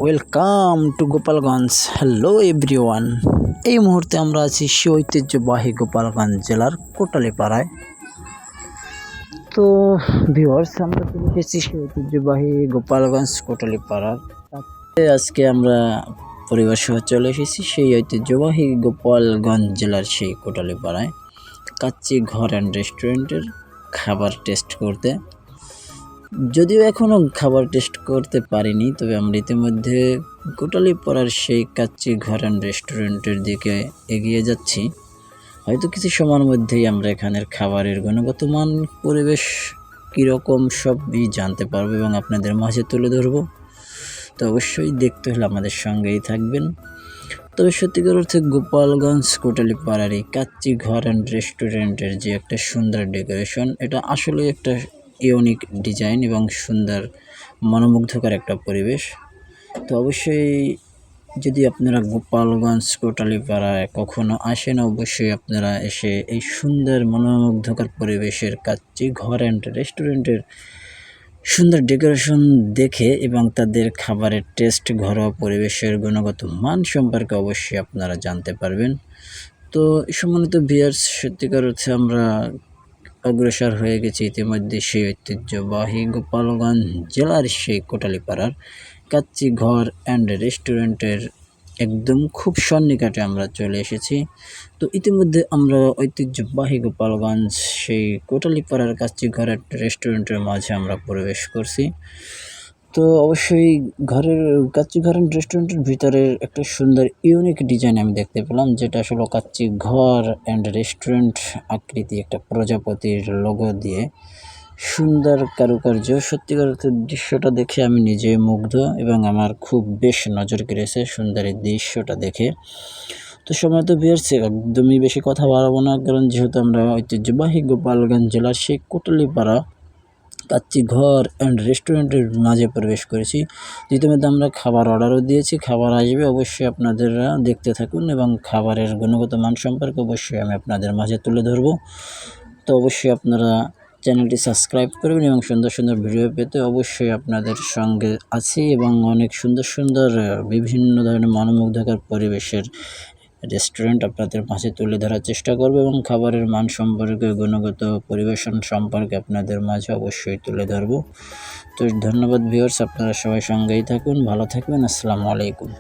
Welcome to Gopalganj. Hello everyone. এই মুহূর্তে আমরা আছি সে ঐতিহ্যবাহী গোপালগঞ্জ জেলার কোটালীপাড়ায়। তো ভিউয়ার্স, আমরা চলে এসেছি সে ঐতিহ্যবাহী গোপালগঞ্জ কোটালীপাড়ার। আজকে আমরা পরিবার সহ চলে এসেছি সেই ঐতিহ্যবাহী গোপালগঞ্জ জেলার সেই কোটালীপাড়ায় কাচ্চি ঘর অ্যান্ড রেস্টুরেন্টের খাবার টেস্ট করতে। যদিও এখনও খাবার টেস্ট করতে পারিনি, তবে আমরা ইতিমধ্যে কোটালীপাড়ার সেই কাচ্চি ঘর অ্যান্ড রেস্টুরেন্টের দিকে এগিয়ে যাচ্ছি। হয়তো কিছু সময়ের মধ্যেই আমরা এখানের খাবারের গুণগত মান, পরিবেশ কীরকম সবই জানতে পারবো এবং আপনাদের মাঝে তুলে ধরবো। তো অবশ্যই দেখতে হলে আমাদের সঙ্গেই থাকবেন। তবে সত্যিকার অর্থে গোপালগঞ্জ কোটালীপাড়ার এই কাচ্চি ঘর অ্যান্ড রেস্টুরেন্টের যে একটা সুন্দর ডেকোরেশন, এটা আসলে একটা ইউনিক ডিজাইন এবং সুন্দর মনোমুগ্ধকর একটা পরিবেশ। তো অবশ্যই যদি আপনারা গোপালগঞ্জ কোটালীপাড়ায় কখনো আসেন, অবশ্যই আপনারা এসে এই সুন্দর মনোমুগ্ধকর পরিবেশের কাচ্চি ঘর অ্যান্ড রেস্টুরেন্টের সুন্দর ডেকোরেশন দেখে এবং তাদের খাবারের টেস্ট, ঘরোয়া পরিবেশের গুণগত মান সম্পর্কে অবশ্যই আপনারা জানতে পারবেন। তো সম্মানিত ভিউয়ার্স, সত্যিকার অর্থে আমরা অগ্রসর হয়ে গেছি ইতিমধ্যে সেই ঐতিহ্যবাহী গোপালগঞ্জ জেলার সেই কোটালীপাড়ার কাচ্চি ঘর অ্যান্ড রেস্টুরেন্টের একদম খুব সন্নিকটে আমরা চলে এসেছি। তো ইতিমধ্যে আমরা ঐতিহ্যবাহী গোপালগঞ্জ সেই কোটালীপাড়ার কাচ্চি ঘর অ্যান্ড রেস্টুরেন্টের মাঝে আমরা প্রবেশ করছি। তো অবশ্যই কাচ্চি ঘর অ্যান্ড রেস্টুরেন্টের ভিতরের একটা সুন্দর ইউনিক ডিজাইন আমি দেখতে পেলাম, যেটা আসলে কাচ্চি ঘর অ্যান্ড রেস্টুরেন্ট আকৃতি একটা প্রজাপতির লোগো দিয়ে সুন্দর কারুকার্য। সত্যিকার দৃশ্যটা দেখে আমি নিজে মুগ্ধ এবং আমার খুব বেশ নজর কেড়েছে সুন্দর এই দৃশ্যটা দেখে। তো সময় তো ভিউয়ার্স, একদমই বেশি কথা বাড়াবো না, কারণ যেহেতু আমরা ঐতিহ্যবাহী গোপালগঞ্জ জেলার সেই কোটালীপাড়া কাচ্চি ঘর অ্যান্ড রেস্টুরেন্টের মাঝে প্রবেশ করেছি। ইতিমধ্যে আমরা খাবার অর্ডারও দিয়েছি, খাবার আসবে, অবশ্যই আপনারা দেখতে থাকুন এবং খাবারের গুণগত মান সম্পর্কে অবশ্যই আমি আপনাদের মাঝে তুলে ধরবো। তো অবশ্যই আপনারা চ্যানেলটি সাবস্ক্রাইব করবেন এবং সুন্দর সুন্দর ভিডিও পেতে অবশ্যই আপনাদের সঙ্গে আছি এবং অনেক সুন্দর সুন্দর বিভিন্ন ধরনের মনোমুগ্ধকর পরিবেশের রেস্টুরেন্ট আপনাদের মাঝে তুলে ধরার চেষ্টা করব এবং খাবারের মান সম্পর্কে, গুণগত পরিবেশন সম্পর্কে আপনাদের মাঝে অবশ্যই তুলে ধরব। তো ধন্যবাদ ভিউয়ার্স, আপনারা সবাই সঙ্গেই থাকুন, ভালো থাকবেন। আসসালামু আলাইকুম।